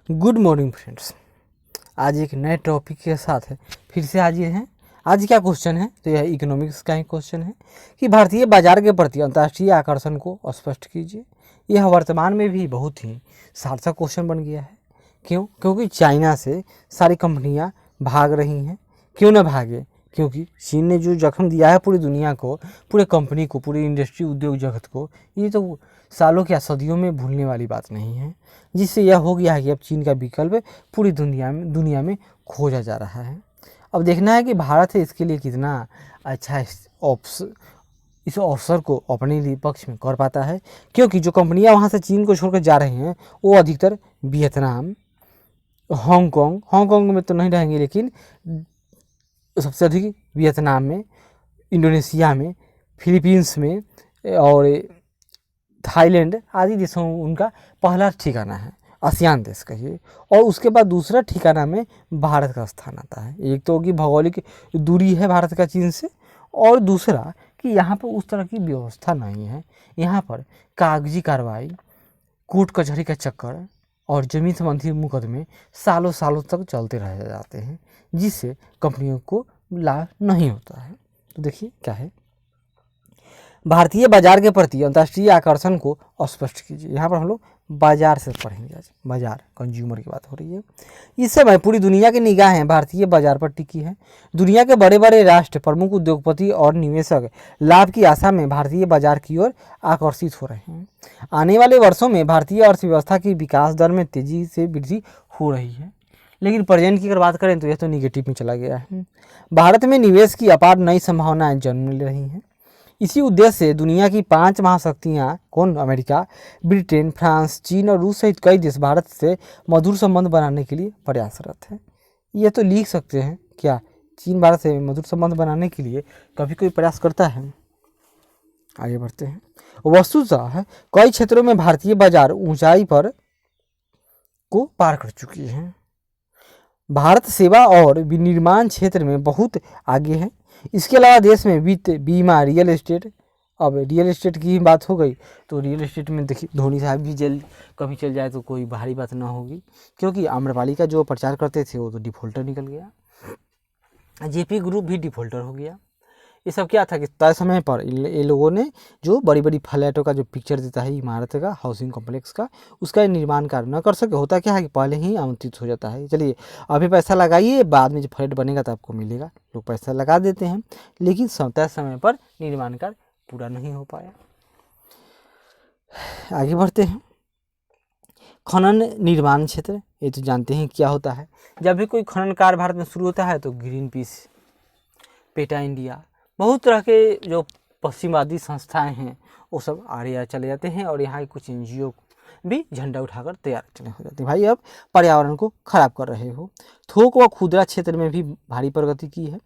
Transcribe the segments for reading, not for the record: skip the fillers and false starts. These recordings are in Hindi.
Good morning friends. आज एक नए टॉपिक के साथ है फिर से हाजिर हैं। आज क्या क्वेश्चन है, तो यह इकोनॉमिक्स का ही क्वेश्चन है कि भारतीय बाजार के प्रति अंतर्राष्ट्रीय आकर्षण को स्पष्ट कीजिए। यह वर्तमान में भी बहुत ही सार्थक क्वेश्चन बन गया है। क्यों? क्योंकि चाइना से सारी कंपनियां भाग रही हैं। क्यों ना भागे? क्योंकि चीन ने जो जख्म दिया है पूरी दुनिया को, पूरे कंपनी को, पूरी इंडस्ट्री उद्योग जगत को, ये तो सालों क्या सदियों में भूलने वाली बात नहीं है। जिससे यह हो गया है कि अब चीन का विकल्प पूरी दुनिया में खोजा जा रहा है। अब देखना है कि भारत है इसके लिए कितना अच्छा इस अवसर को अपने लिए पक्ष में कर पाता है। क्योंकि जो कंपनियां वहाँ से चीन को छोड़कर जा रही हैं वो अधिकतर वियतनाम, हांगकांग में तो नहीं रहेंगे, लेकिन सबसे अधिक वियतनाम में, इंडोनेशिया में, फिलीपींस में और थाईलैंड आदि देशों में उनका पहला ठिकाना है, आसियान देश कहिए। और उसके बाद दूसरा ठिकाना में भारत का स्थान आता है। एक तो कि भौगोलिक दूरी है भारत का चीन से, और दूसरा कि यहाँ पर उस तरह की व्यवस्था नहीं है। यहाँ पर कागजी कार्रवाई, कोर्ट कचहरी का चक्कर और जमीन संबंधी मुकदमे सालों सालों तक चलते रह जाते हैं, जिससे कंपनियों को लाभ नहीं होता है। तो देखिए क्या है, भारतीय बाजार के प्रति अंतर्राष्ट्रीय आकर्षण को स्पष्ट कीजिए। यहाँ पर हम लोग बाजार से पढ़ेंगे। आज बाजार, कंज्यूमर की बात हो रही है। इस समय पूरी दुनिया की निगाहें भारतीय बाजार पर टिकी है। दुनिया के बड़े बड़े राष्ट्र, प्रमुख उद्योगपति और निवेशक लाभ की आशा में भारतीय बाजार की ओर आकर्षित हो रहे हैं। आने वाले वर्षों में भारतीय अर्थव्यवस्था की विकास दर में तेजी से वृद्धि हो रही है। लेकिन प्रेजेंट की अगर बात करें तो यह तो निगेटिव में चला गया है। भारत में निवेश की अपार नई संभावनाएं जन्म ले रही हैं। इसी उद्देश्य से दुनिया की 5 महाशक्तियाँ कौन? अमेरिका, ब्रिटेन, फ्रांस, चीन और रूस सहित कई देश भारत से मधुर संबंध बनाने के लिए प्रयासरत हैं। ये तो लिख सकते हैं क्या, चीन भारत से मधुर संबंध बनाने के लिए कभी कोई प्रयास करता है? आगे बढ़ते हैं। वस्तुतः कई क्षेत्रों में भारतीय बाजार ऊंचाई पर को पार कर चुकी हैं। भारत सेवा और विनिर्माण क्षेत्र में बहुत आगे है। इसके अलावा देश में वित्त, बीमा, रियल एस्टेट, अब रियल एस्टेट की बात हो गई तो रियल एस्टेट में देखिए धोनी साहब भी कभी चल जाए तो कोई भारी बात ना होगी। क्योंकि आम्रपाली का जो प्रचार करते थे वो तो डिफॉल्टर निकल गया, जेपी ग्रुप भी डिफॉल्टर हो गया। ये सब क्या था कि तय समय पर ये लोगों ने जो बड़ी बड़ी फ्लैटों का जो पिक्चर देता है इमारत का, हाउसिंग कॉम्प्लेक्स का, उसका निर्माण कार्य न कर सके। होता क्या है कि पहले ही आमंत्रित हो जाता है, चलिए अभी पैसा लगाइए, बाद में जब फ्लैट बनेगा तो आपको मिलेगा। लोग पैसा लगा देते हैं, लेकिन तय समय पर निर्माण कार्य पूरा नहीं हो पाया। आगे बढ़ते हैं। खनन निर्माण क्षेत्र, ये तो जानते हैं क्या होता है। जब भी कोई खनन कार्य भारत में शुरू होता है तो ग्रीन पीस, पेटा इंडिया, बहुत तरह के जो पश्चिमवादी संस्थाएं हैं वो सब आगे चले जाते हैं और यहाँ के कुछ एनजीओ भी झंडा उठाकर तैयार चले हो जाते हैं। भाई अब पर्यावरण को खराब कर रहे हो। थोक व खुदरा क्षेत्र में भी भारी प्रगति की है।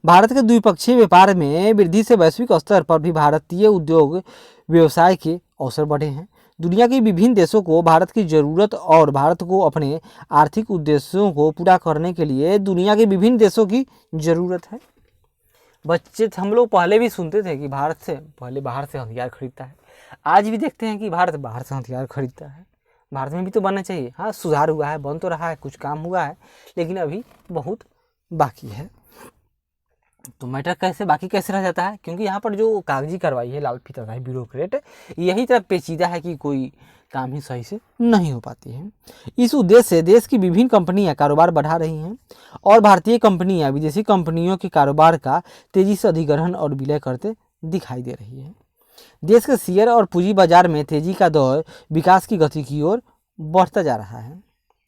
भारत के द्विपक्षीय व्यापार में वृद्धि से वैश्विक स्तर पर भी भारतीय उद्योग व्यवसाय के अवसर बढ़े हैं। दुनिया के विभिन्न देशों को भारत की ज़रूरत और भारत को अपने आर्थिक उद्देश्यों को पूरा करने के लिए दुनिया के विभिन्न देशों की ज़रूरत है। बच्चे हम लोग पहले भी सुनते थे कि भारत से पहले बाहर से हथियार खरीदता है। आज भी देखते हैं कि भारत बाहर से हथियार खरीदता है। भारत में भी तो बनना चाहिए। हाँ, सुधार हुआ है, बन तो रहा है, कुछ काम हुआ है, लेकिन अभी बहुत बाकी है। तो मैटर बाकी कैसे रह जाता है? क्योंकि यहाँ पर जो कागजी कार्रवाई है, लाल फीताधारी ब्यूरोक्रेट, यही तरह पेचीदा है कि कोई काम ही सही से नहीं हो पाती है। इस उद्देश्य से देश की विभिन्न कंपनियां कारोबार बढ़ा रही हैं और भारतीय कंपनियां विदेशी कंपनियों के कारोबार का तेजी से अधिग्रहण और विलय करते दिखाई दे रही है। देश के शेयर और पूंजी बाजार में तेजी का दौर विकास की गति की ओर बढ़ता जा रहा है।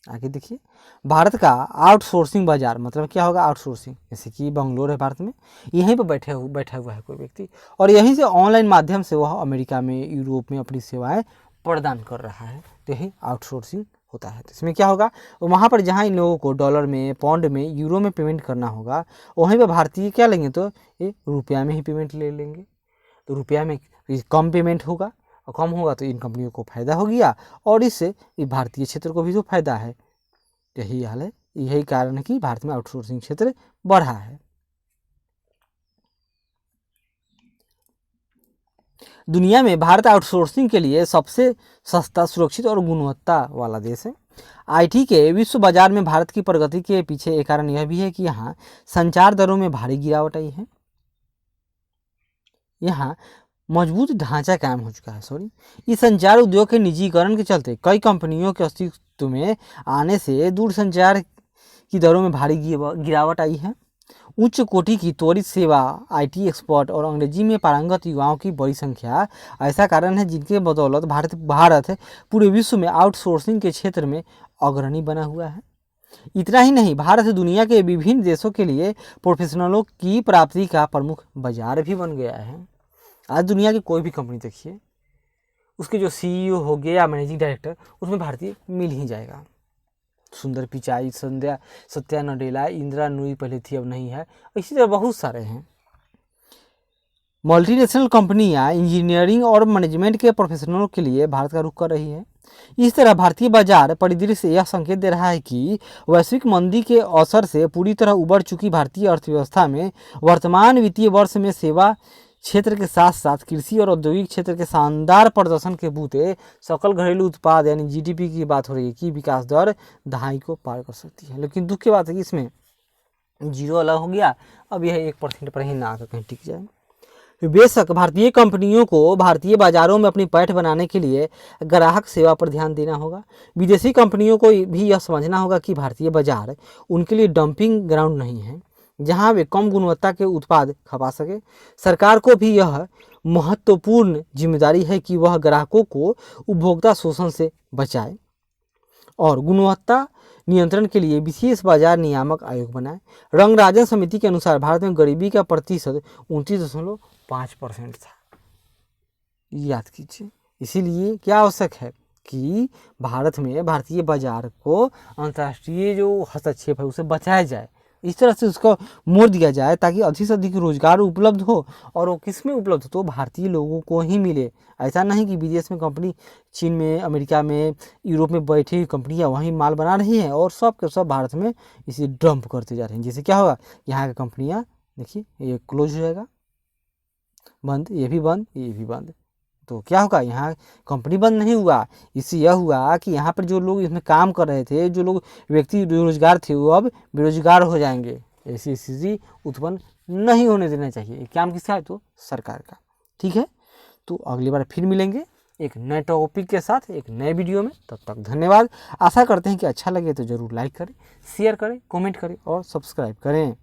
आगे देखिए, भारत का आउटसोर्सिंग बाजार, मतलब क्या होगा आउटसोर्सिंग? जैसे कि बंगलोर है भारत में, यहीं पर बैठा हुआ है कोई व्यक्ति और यहीं से ऑनलाइन माध्यम से वह अमेरिका में, यूरोप में अपनी सेवाएं प्रदान कर रहा है। तो यही आउटसोर्सिंग होता है। तो इसमें क्या होगा, वहाँ पर जहाँ इन लोगों को डॉलर में, पाउंड में, यूरो में पेमेंट करना होगा, वहीं पर भारतीय क्या लेंगे, तो ये रुपया में ही पेमेंट ले लेंगे। तो रुपया में कम पेमेंट होगा और कम होगा तो इन कंपनियों को फ़ायदा हो गया और इससे भारतीय क्षेत्र को भी तो फायदा है। यही हाल है, यही कारण है कि भारत में आउटसोर्सिंग क्षेत्र बढ़ा है। दुनिया में भारत आउटसोर्सिंग के लिए सबसे सस्ता, सुरक्षित और गुणवत्ता वाला देश है। आईटी के विश्व बाजार में भारत की प्रगति के पीछे एक कारण यह भी है कि यहाँ संचार दरों में भारी गिरावट आई है। यहाँ मजबूत ढांचा कायम हो चुका है। इस संचार उद्योग के निजीकरण के चलते कई कंपनियों के अस्तित्व में आने से दूरसंचार की दरों में भारी गिरावट आई है। उच्च कोटि की त्वरित सेवा, आईटी एक्सपर्ट और अंग्रेजी में पारंगत युवाओं की बड़ी संख्या ऐसा कारण है जिनके बदौलत भारत पूरे विश्व में आउटसोर्सिंग के क्षेत्र में अग्रणी बना हुआ है। इतना ही नहीं, भारत दुनिया के विभिन्न देशों के लिए प्रोफेशनलों की प्राप्ति का प्रमुख बाजार भी बन गया है। आज दुनिया की कोई भी कंपनी देखिए, उसके जो सीईओ हो गया या मैनेजिंग डायरेक्टर, उसमें भारतीय मिल ही जाएगा। सुंदर पिचाई, सत्या नडेला, इंदिरा नूई पहले थी अब नहीं है, इसी तरह बहुत सारे हैं। मल्टीनेशनल कंपनियां इंजीनियरिंग और मैनेजमेंट के प्रोफेशनलों के लिए भारत का रुख कर रही है। इस तरह भारतीय बाजार परिदृश्य से यह संकेत दे रहा है कि वैश्विक मंदी के असर से पूरी तरह उबर चुकी भारतीय अर्थव्यवस्था में वर्तमान वित्तीय वर्ष में सेवा क्षेत्र के साथ साथ कृषि और औद्योगिक क्षेत्र के शानदार प्रदर्शन के बूते सकल घरेलू उत्पाद यानी जीडीपी की बात हो रही है कि विकास दर 2.5 को पार कर सकती है। लेकिन दुख की बात है कि इसमें 0 अलग हो गया, अब यह 1% पर ही ना आकर कहीं टिक जाए। बेशक भारतीय कंपनियों को भारतीय बाजारों में अपनी पैठ बनाने के लिए ग्राहक सेवा पर ध्यान देना होगा। विदेशी कंपनियों को भी यह समझना होगा कि भारतीय बाजार उनके लिए डंपिंग ग्राउंड नहीं है जहां वे कम गुणवत्ता के उत्पाद खपा सके। सरकार को भी यह महत्वपूर्ण जिम्मेदारी है कि वह ग्राहकों को उपभोक्ता शोषण से बचाए और गुणवत्ता नियंत्रण के लिए विशेष बाजार नियामक आयोग बनाए। रंगराजन समिति के अनुसार भारत में गरीबी का प्रतिशत 29.5% था, याद कीजिए। इसीलिए क्या आवश्यक है कि भारत में भारतीय बाजार को अंतर्राष्ट्रीय जो हस्तक्षेप है उसे बचाया जाए, इस तरह से उसको मोड़ दिया जाए ताकि अधिक से अधिक रोजगार उपलब्ध हो। और वो किस में उपलब्ध हो, तो भारतीय लोगों को ही मिले। ऐसा नहीं कि विदेश में कंपनी, चीन में, अमेरिका में, यूरोप में बैठी हुई कंपनियां वहीं माल बना रही हैं और सब के सब भारत में इसे डंप करते जा रहे हैं। जिससे क्या होगा, यहाँ की कंपनियां देखिए ये क्लोज हो जाएगा, बंद, ये भी बंद, ये भी बंद। तो क्या होगा, यहाँ कंपनी बंद नहीं हुआ, इससे यह हुआ कि यहाँ पर जो लोग इसमें काम कर रहे थे, जो लोग व्यक्ति बेरोजगार थे, वो अब बेरोजगार हो जाएंगे। ऐसी स्थिति उत्पन्न नहीं होने देना चाहिए। काम किसका है, तो सरकार का। ठीक है, तो अगली बार फिर मिलेंगे एक नए टॉपिक के साथ, एक नए वीडियो में। तब तक धन्यवाद। आशा करते हैं कि अच्छा लगे तो ज़रूर लाइक करें, शेयर करें, कमेंट करें और सब्सक्राइब करें।